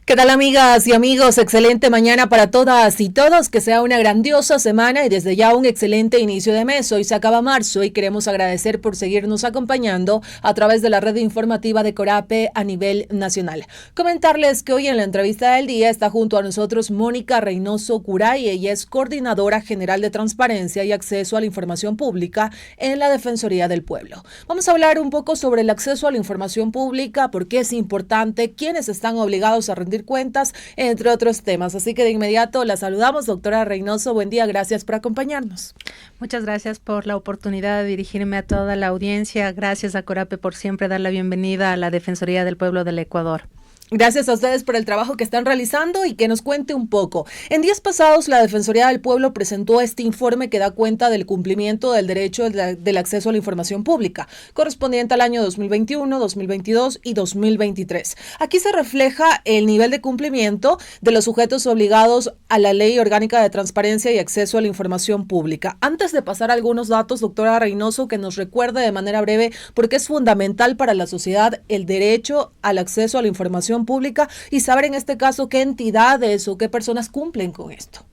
¿Qué tal, amigas y amigos? Excelente mañana para todas y todos, que sea una grandiosa semana y desde ya un excelente inicio de mes. Hoy se acaba marzo y queremos agradecer por seguirnos acompañando a través de la red informativa de Corape a nivel nacional. Comentarles que hoy en la entrevista del día está junto a nosotros Mónica Reynoso Curay. Ella es coordinadora general de transparencia y acceso a la información pública en la Defensoría del Pueblo. Vamos a hablar un poco sobre el acceso a la información pública, por qué es importante, quiénes están obligados a rendir cuentas, entre otros temas. Así que de inmediato la saludamos, doctora Reynoso. Buen día, gracias por acompañarnos. Muchas gracias por la oportunidad de dirigirme a toda la audiencia. Gracias a Corape por siempre dar la bienvenida a la Defensoría del Pueblo del Ecuador. Gracias a ustedes por el trabajo que están realizando y que nos cuente un poco. En días pasados, la Defensoría del Pueblo presentó este informe que da cuenta del cumplimiento del derecho del acceso a la información pública, correspondiente al año 2021, 2022 y 2023. Aquí se refleja el nivel de cumplimiento de los sujetos obligados a la Ley Orgánica de Transparencia y Acceso a la Información Pública. Antes de pasar a algunos datos, doctora Reynoso, que nos recuerde de manera breve por qué es fundamental para la sociedad el derecho al acceso a la información pública y saber en este caso qué entidades o qué personas cumplen con esto.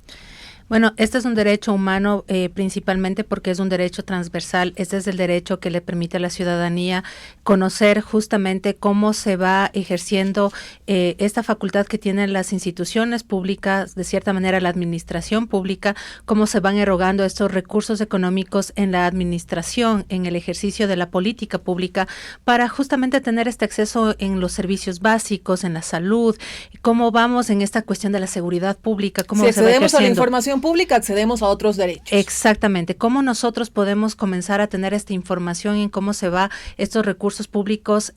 Bueno, este es un derecho humano principalmente porque es un derecho transversal. Este es el derecho que le permite a la ciudadanía conocer justamente cómo se va ejerciendo esta facultad que tienen las instituciones públicas, de cierta manera la administración pública, cómo se van erogando estos recursos económicos en la administración, en el ejercicio de la política pública, para justamente tener este acceso en los servicios básicos, en la salud, cómo vamos en esta cuestión de la seguridad pública, cómo se va ejerciendo. Si accedemos a la información pública, accedemos a otros derechos. Exactamente. ¿Cómo nosotros podemos comenzar a tener esta información en cómo se va estos recursos públicos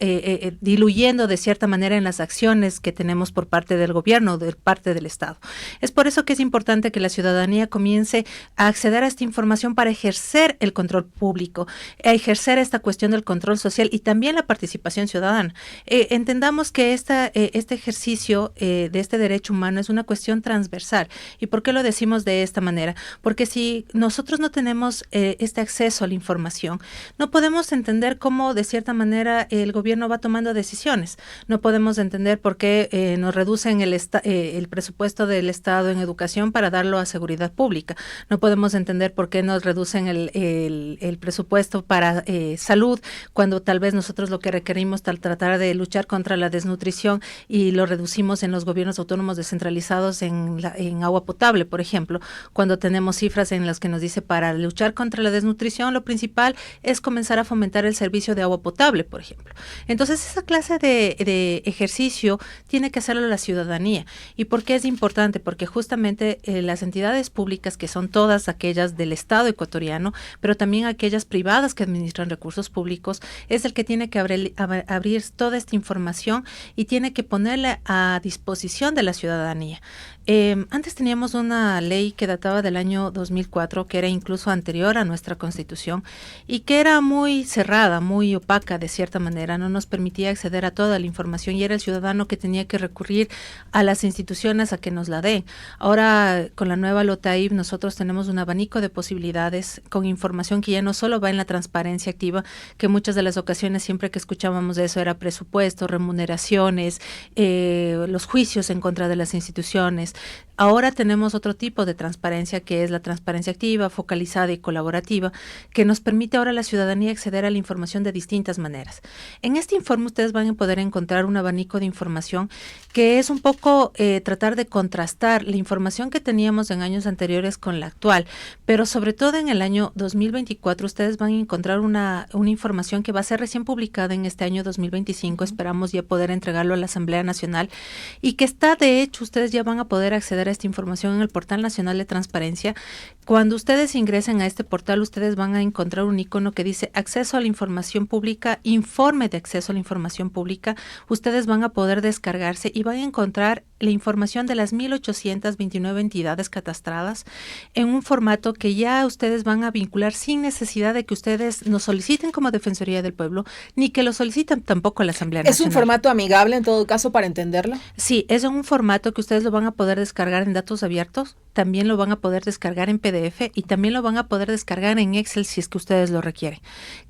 diluyendo de cierta manera en las acciones que tenemos por parte del gobierno, de parte del Estado? Es por eso que es importante que la ciudadanía comience a acceder a esta información para ejercer el control público, a ejercer esta cuestión del control social y también la participación ciudadana. Entendamos que este ejercicio de este derecho humano es una cuestión transversal. ¿Y por qué lo decimos de esta manera? Porque si nosotros no tenemos este acceso a la información, no podemos entender cómo de cierta manera el gobierno va tomando decisiones. No podemos entender por qué nos reducen el presupuesto del Estado en educación para darlo a seguridad pública. No podemos entender por qué nos reducen el presupuesto para salud, cuando tal vez nosotros lo que requerimos tratar de luchar contra la desnutrición y lo reducimos en los gobiernos autónomos descentralizados en agua potable, por ejemplo, cuando tenemos cifras en las que nos dice para luchar contra la desnutrición, lo principal es comenzar a fomentar el servicio de agua potable, por ejemplo. Entonces, esa clase de ejercicio tiene que hacerlo la ciudadanía. ¿Y por qué es importante? Porque justamente las entidades públicas, que son todas aquellas del Estado ecuatoriano, pero también aquellas privadas que administran recursos públicos, es el que tiene que abrir toda esta información y tiene que ponerla a disposición de la ciudadanía. Antes teníamos una ley que databa del año 2004, que era incluso anterior a nuestra Constitución y que era muy cerrada, muy opaca de cierta manera, no nos permitía acceder a toda la información y era el ciudadano que tenía que recurrir a las instituciones a que nos la den. Ahora, con la nueva LOTAIB, nosotros tenemos un abanico de posibilidades con información que ya no solo va en la transparencia activa, que muchas de las ocasiones siempre que escuchábamos de eso era presupuesto, remuneraciones, los juicios en contra de las instituciones. Ahora tenemos otro tipo de transparencia, que es la transparencia activa, focalizada y colaborativa, que nos permite ahora a la ciudadanía acceder a la información de distintas maneras. En este informe ustedes van a poder encontrar un abanico de información que es un poco tratar de contrastar la información que teníamos en años anteriores con la actual, pero sobre todo en el año 2024 ustedes van a encontrar una información que va a ser recién publicada en este año 2025, esperamos ya poder entregarlo a la Asamblea Nacional y que está, de hecho, ustedes ya van a poder acceder a esta información en el Portal Nacional de Transparencia. Cuando ustedes ingresen a este portal, ustedes van a encontrar un icono que dice Acceso a la Información Pública, Informe de Acceso a la Información Pública. Ustedes van a poder descargarse y van a encontrar la información de las 1,829 entidades catastradas en un formato que ya ustedes van a vincular sin necesidad de que ustedes nos soliciten como Defensoría del Pueblo, ni que lo soliciten tampoco a la Asamblea Nacional. ¿Es un formato amigable en todo caso para entenderlo? Sí, es un formato que ustedes lo van a poder descargar en datos abiertos. también lo van a poder descargar en PDF y también lo van a poder descargar en Excel si es que ustedes lo requieren.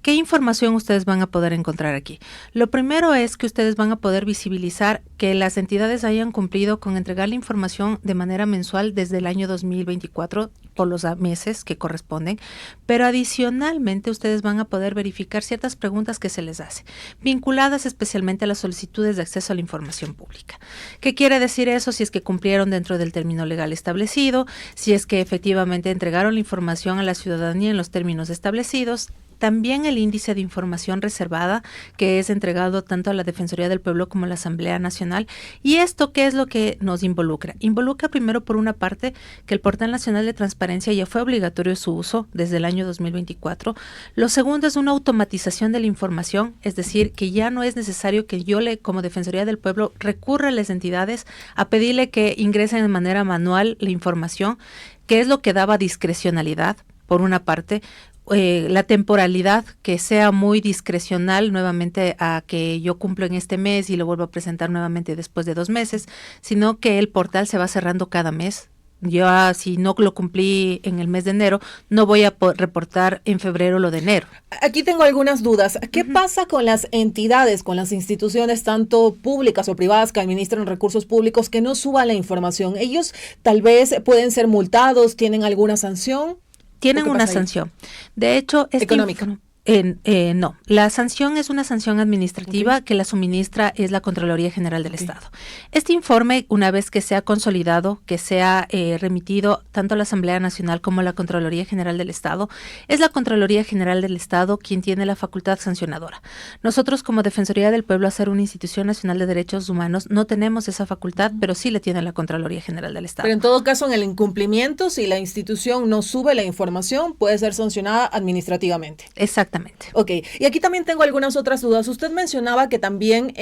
¿Qué información ustedes van a poder encontrar aquí? Lo primero es que ustedes van a poder visibilizar que las entidades hayan cumplido con entregar la información de manera mensual desde el año 2024 por los meses que corresponden, pero adicionalmente ustedes van a poder verificar ciertas preguntas que se les hace, vinculadas especialmente a las solicitudes de acceso a la información pública. ¿Qué quiere decir eso? Si es que cumplieron dentro del término legal establecido, si es que efectivamente entregaron la información a la ciudadanía en los términos establecidos. También el índice de información reservada que es entregado tanto a la Defensoría del Pueblo como a la Asamblea Nacional. ¿Y esto qué es lo que nos involucra? Involucra primero por una parte que el Portal Nacional de Transparencia ya fue obligatorio su uso desde el año 2024. Lo segundo es una automatización de la información, es decir, que ya no es necesario que yo como Defensoría del Pueblo recurra a las entidades a pedirle que ingresen de manera manual la información, que es lo que daba discrecionalidad, por una parte. La temporalidad, que sea muy discrecional nuevamente a que yo cumplo en este mes y lo vuelvo a presentar nuevamente después de 2 meses, sino que el portal se va cerrando cada mes. Yo, si no lo cumplí en el mes de enero, no voy a reportar en febrero lo de enero. Aquí tengo algunas dudas. ¿Qué pasa con las entidades, con las instituciones, tanto públicas o privadas, que administran recursos públicos, que no suban la información? ¿Ellos tal vez pueden ser multados? ¿Tienen alguna sanción? Tienen una sanción. De hecho, económica. No, la sanción es una sanción administrativa que la suministra es la Contraloría General del Estado. Este informe, una vez que sea consolidado, que sea remitido tanto a la Asamblea Nacional como a la Contraloría General del Estado, es la Contraloría General del Estado quien tiene la facultad sancionadora. Nosotros como Defensoría del Pueblo, a ser una institución nacional de derechos humanos, no tenemos esa facultad, pero sí la tiene la Contraloría General del Estado. Pero en todo caso, en el incumplimiento, si la institución no sube la información, puede ser sancionada administrativamente. Exactamente. Ok, y aquí también tengo algunas otras dudas. Usted mencionaba que también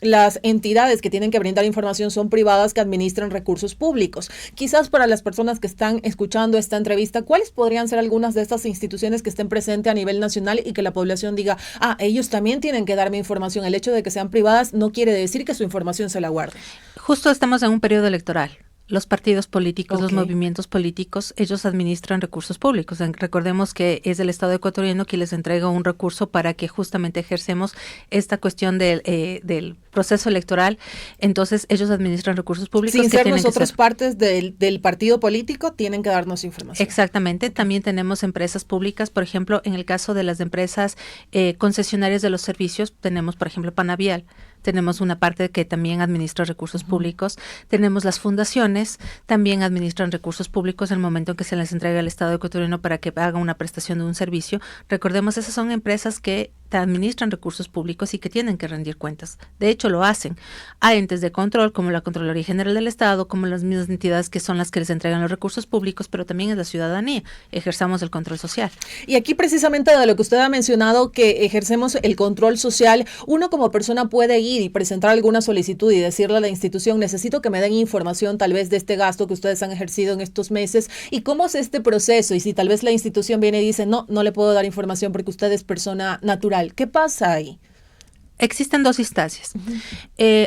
las entidades que tienen que brindar información son privadas que administran recursos públicos. Quizás para las personas que están escuchando esta entrevista, ¿cuáles podrían ser algunas de estas instituciones que estén presentes a nivel nacional y que la población diga, ellos también tienen que darme información? El hecho de que sean privadas no quiere decir que su información se la guarden. Justo estamos en un periodo electoral. Los partidos políticos, los movimientos políticos, ellos administran recursos públicos. Recordemos que es el Estado ecuatoriano quien les entrega un recurso para que justamente ejercemos esta cuestión del proceso electoral. Entonces, ellos administran recursos públicos. Sin ser nosotros partes del partido político, tienen que darnos información. Exactamente. También tenemos empresas públicas, por ejemplo, en el caso de las empresas concesionarias de los servicios, tenemos, por ejemplo, Panavial. Tenemos una parte que también administra recursos públicos. Tenemos las fundaciones, también administran recursos públicos en el momento en que se les entrega al Estado ecuatoriano para que haga una prestación de un servicio. Recordemos, esas son empresas que administran recursos públicos y que tienen que rendir cuentas. De hecho, lo hacen. Hay entes de control, como la Contraloría General del Estado, como las mismas entidades que son las que les entregan los recursos públicos, pero también es la ciudadanía. Ejerzamos el control social. Y aquí precisamente de lo que usted ha mencionado, que ejercemos el control social, uno como persona puede ir y presentar alguna solicitud y decirle a la institución, necesito que me den información tal vez de este gasto que ustedes han ejercido en estos meses y cómo es este proceso. Y si tal vez la institución viene y dice, no le puedo dar información porque usted es persona natural. ¿Qué pasa ahí? Existen 2 instancias.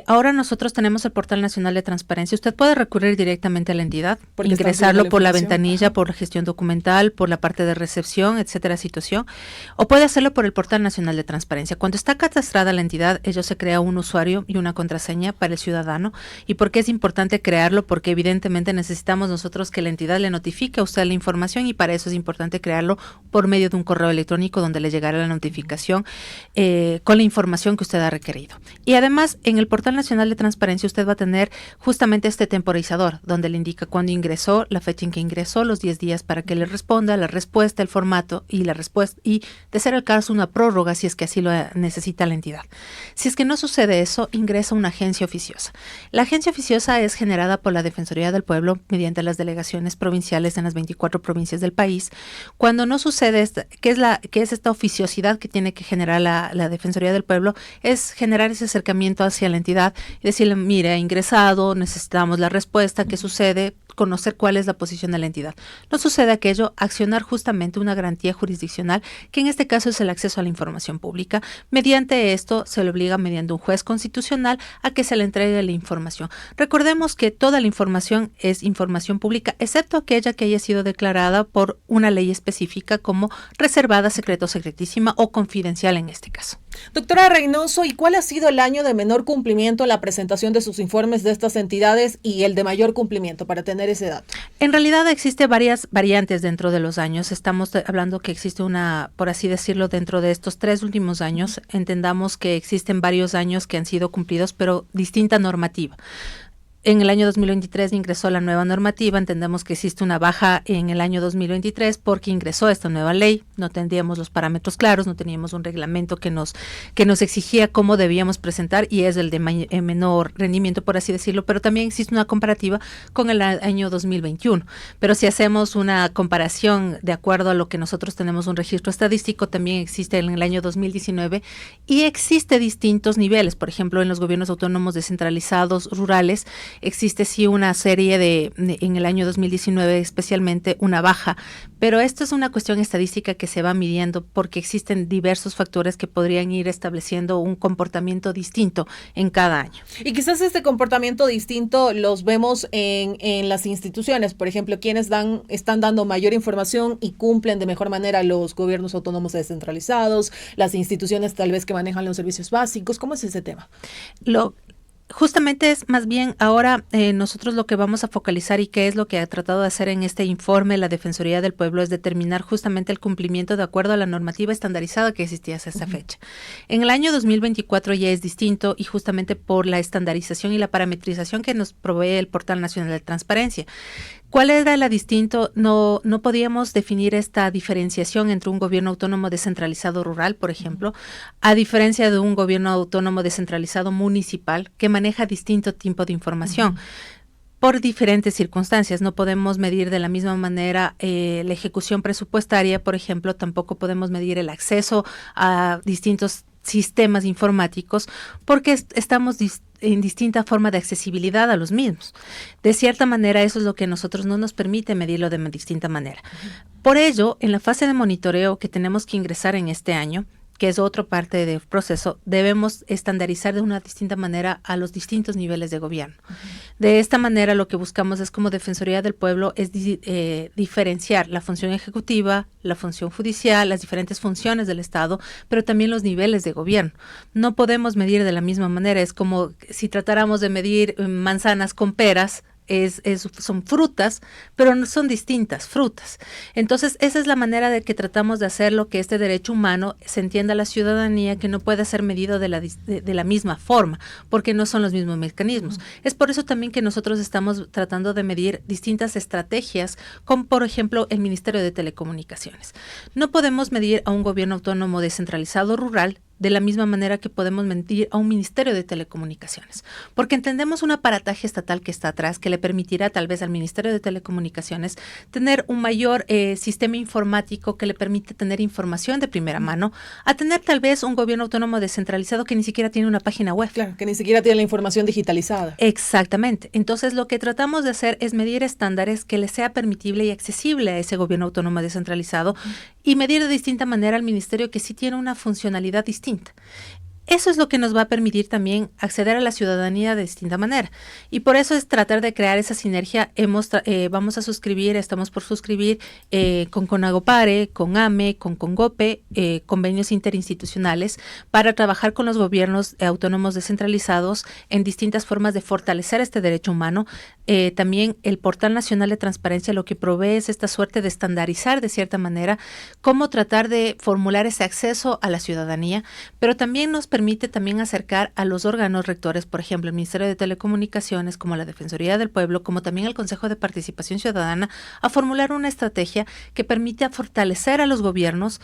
Ahora nosotros tenemos el Portal Nacional de Transparencia. Usted puede recurrir directamente a la entidad, ingresarlo por la ventanilla, por gestión documental, por la parte de recepción, etcétera, situación, o puede hacerlo por el Portal Nacional de Transparencia. Cuando está catastrada la entidad, ello se crea un usuario y una contraseña para el ciudadano. ¿Y por qué es importante crearlo? Porque evidentemente necesitamos nosotros que la entidad le notifique a usted la información y para eso es importante crearlo por medio de un correo electrónico donde le llegará la notificación con la información que usted ha requerido. Y además, en el Portal Nacional de Transparencia usted va a tener justamente este temporizador, donde le indica cuándo ingresó, la fecha en que ingresó, los 10 días para que le responda, la respuesta, el formato y la respuesta, y de ser el caso una prórroga si es que así lo necesita la entidad. Si es que no sucede eso, ingresa una agencia oficiosa. La agencia oficiosa es generada por la Defensoría del Pueblo mediante las delegaciones provinciales en las 24 provincias del país. Cuando no sucede, ¿qué es esta oficiosidad que tiene que generar la Defensoría del Pueblo? Es generar ese acercamiento hacia la entidad y decirle, mire, ha ingresado, necesitamos la respuesta, ¿qué sucede? conocer cuál es la posición de la entidad. No sucede aquello, accionar justamente una garantía jurisdiccional, que en este caso es el acceso a la información pública. Mediante esto se le obliga mediante un juez constitucional a que se le entregue la información. Recordemos que toda la información es información pública, excepto aquella que haya sido declarada por una ley específica como reservada, secreto, secretísima o confidencial en este caso. Doctora Reynoso, ¿y cuál ha sido el año de menor cumplimiento en la presentación de sus informes de estas entidades y el de mayor cumplimiento, para tener ese dato? En realidad existe varias variantes dentro de los años. Estamos hablando que existe una, por así decirlo, dentro de estos 3 últimos años, entendamos que existen varios años que han sido cumplidos, pero distinta normativa. En el año 2023 ingresó la nueva normativa, entendemos que existe una baja en el año 2023 porque ingresó esta nueva ley, no tendríamos los parámetros claros, no teníamos un reglamento que nos exigía cómo debíamos presentar y es el de menor rendimiento, por así decirlo, pero también existe una comparativa con el año 2021. Pero si hacemos una comparación de acuerdo a lo que nosotros tenemos un registro estadístico, también existe en el año 2019 y existe distintos niveles, por ejemplo, en los gobiernos autónomos descentralizados rurales, existe sí una serie en el año 2019 especialmente una baja, pero esto es una cuestión estadística que se va midiendo porque existen diversos factores que podrían ir estableciendo un comportamiento distinto en cada año. Y quizás este comportamiento distinto los vemos en las instituciones, por ejemplo, quienes están dando mayor información y cumplen de mejor manera los gobiernos autónomos descentralizados, las instituciones tal vez que manejan los servicios básicos. ¿Cómo es ese tema? Justamente es más bien ahora nosotros lo que vamos a focalizar y qué es lo que ha tratado de hacer en este informe la Defensoría del Pueblo es determinar justamente el cumplimiento de acuerdo a la normativa estandarizada que existía hasta esa fecha. En el año 2024 ya es distinto y justamente por la estandarización y la parametrización que nos provee el Portal Nacional de Transparencia. ¿Cuál era la distinto? No podíamos definir esta diferenciación entre un gobierno autónomo descentralizado rural, por ejemplo, a diferencia de un gobierno autónomo descentralizado municipal que maneja distinto tipo de información. Por diferentes circunstancias. No podemos medir de la misma manera la ejecución presupuestaria, por ejemplo, tampoco podemos medir el acceso a distintos sistemas informáticos porque estamos en distinta forma de accesibilidad a los mismos. De cierta manera, eso es lo que a nosotros no nos permite medirlo de distinta manera. Por ello, en la fase de monitoreo que tenemos que ingresar en este año, que es otra parte del proceso, debemos estandarizar de una distinta manera a los distintos niveles de gobierno. De esta manera, lo que buscamos es como Defensoría del Pueblo es diferenciar la función ejecutiva, la función judicial, las diferentes funciones del Estado, pero también los niveles de gobierno. No podemos medir de la misma manera, es como si tratáramos de medir manzanas con peras. Son frutas, pero no son distintas frutas. Entonces, esa es la manera de que tratamos de hacerlo, que este derecho humano se entienda a la ciudadanía que no puede ser medido de la misma forma, porque no son los mismos mecanismos. Es por eso también que nosotros estamos tratando de medir distintas estrategias, como por ejemplo el Ministerio de Telecomunicaciones. No podemos medir a un gobierno autónomo descentralizado rural de la misma manera que podemos medir a un Ministerio de Telecomunicaciones, porque entendemos un aparataje estatal que está atrás que le permitirá tal vez al Ministerio de Telecomunicaciones tener un mayor sistema informático que le permite tener información de primera mano, a tener tal vez un gobierno autónomo descentralizado que ni siquiera tiene una página web. Claro, que ni siquiera tiene la información digitalizada. Exactamente. Entonces, lo que tratamos de hacer es medir estándares que le sea permitible y accesible a ese gobierno autónomo descentralizado y medir de distinta manera al ministerio que sí tiene una funcionalidad distinta. Eso es lo que nos va a permitir también acceder a la ciudadanía de distinta manera. Y por eso es tratar de crear esa sinergia. Estamos por suscribir con Conagopare, con AME, con Congope, convenios interinstitucionales para trabajar con los gobiernos autónomos descentralizados en distintas formas de fortalecer este derecho humano. También el Portal Nacional de Transparencia lo que provee es esta suerte de estandarizar de cierta manera cómo tratar de formular ese acceso a la ciudadanía, pero también nos permite también acercar a los órganos rectores, por ejemplo, el Ministerio de Telecomunicaciones, como la Defensoría del Pueblo, como también el Consejo de Participación Ciudadana, a formular una estrategia que permita fortalecer a los gobiernos,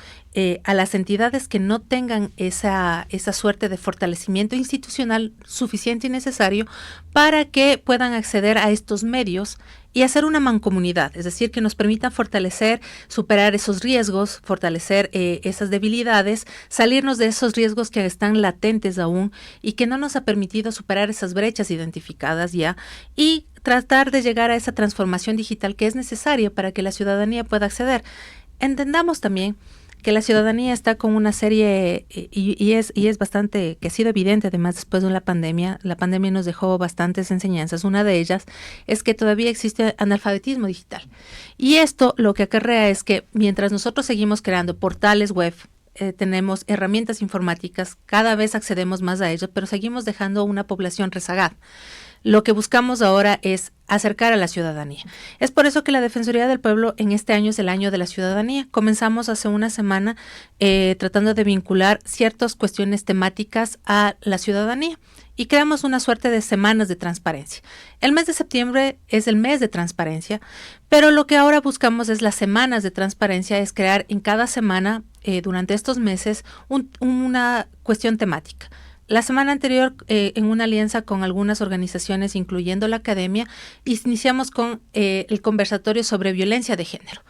a las entidades que no tengan esa suerte de fortalecimiento institucional suficiente y necesario para que puedan acceder a a estos medios y hacer una mancomunidad, es decir, que nos permita fortalecer, superar esos riesgos, fortalecer esas debilidades, salirnos de esos riesgos que están latentes aún y que no nos ha permitido superar esas brechas identificadas ya y tratar de llegar a esa transformación digital que es necesaria para que la ciudadanía pueda acceder. Entendamos también que la ciudadanía está con una serie, y es bastante, que ha sido evidente además después de la pandemia nos dejó bastantes enseñanzas. Una de ellas es que todavía existe analfabetismo digital. Y esto lo que acarrea es que mientras nosotros seguimos creando portales web, tenemos herramientas informáticas, cada vez accedemos más a ello, pero seguimos dejando una población rezagada. Lo que buscamos ahora es acercar a la ciudadanía. Es por eso que la Defensoría del Pueblo en este año es el año de la ciudadanía. Comenzamos hace una semana tratando de vincular ciertas cuestiones temáticas a la ciudadanía y creamos una suerte de semanas de transparencia. El mes de septiembre es el mes de transparencia, pero lo que ahora buscamos es las semanas de transparencia, es crear en cada semana, durante estos meses, una cuestión temática. La semana anterior, en una alianza con algunas organizaciones, incluyendo la academia, iniciamos con el conversatorio sobre violencia de género.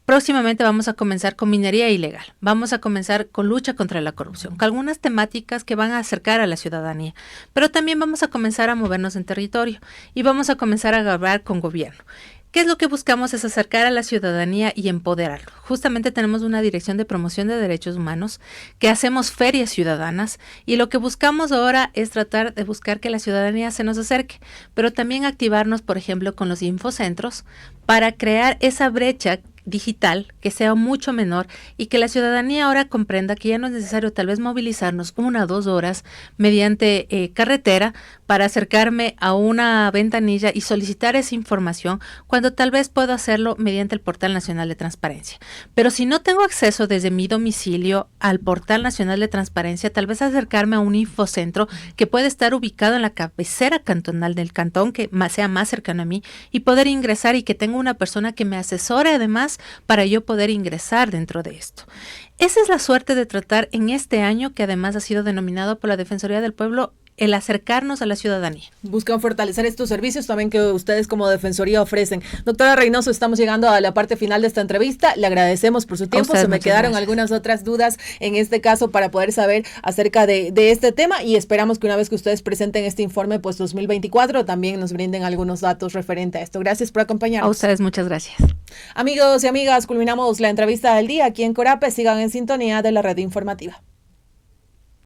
Próximamente vamos a comenzar con minería ilegal, vamos a comenzar con lucha contra la corrupción, con algunas temáticas que van a acercar a la ciudadanía, pero también vamos a comenzar a movernos en territorio y vamos a comenzar a hablar con gobierno. ¿Qué es lo que buscamos? Es acercar a la ciudadanía y empoderarlo. Justamente tenemos una dirección de promoción de derechos humanos que hacemos ferias ciudadanas y lo que buscamos ahora es tratar de buscar que la ciudadanía se nos acerque, pero también activarnos, por ejemplo, con los infocentros para crear esa brecha digital que sea mucho menor y que la ciudadanía ahora comprenda que ya no es necesario tal vez movilizarnos 1 o 2 horas mediante carretera para acercarme a una ventanilla y solicitar esa información cuando tal vez puedo hacerlo mediante el Portal Nacional de Transparencia. Pero si no tengo acceso desde mi domicilio al Portal Nacional de Transparencia, tal vez acercarme a un infocentro que puede estar ubicado en la cabecera cantonal del cantón, que sea más cercano a mí, y poder ingresar y que tenga una persona que me asesore además para yo poder ingresar dentro de esto. Esa es la suerte de tratar en este año, que además ha sido denominado por la Defensoría del Pueblo el acercarnos a la ciudadanía. Buscan fortalecer estos servicios también que ustedes como Defensoría ofrecen. Doctora Reynoso, estamos llegando a la parte final de esta entrevista. Le agradecemos por su tiempo. Se me quedaron algunas otras dudas en este caso para poder saber acerca de este tema y esperamos que una vez que ustedes presenten este informe pues 2024 también nos brinden algunos datos referente a esto. Gracias por acompañarnos. A ustedes muchas gracias. Amigos y amigas, culminamos la entrevista del día aquí en Corape. Sigan en sintonía de la red informativa.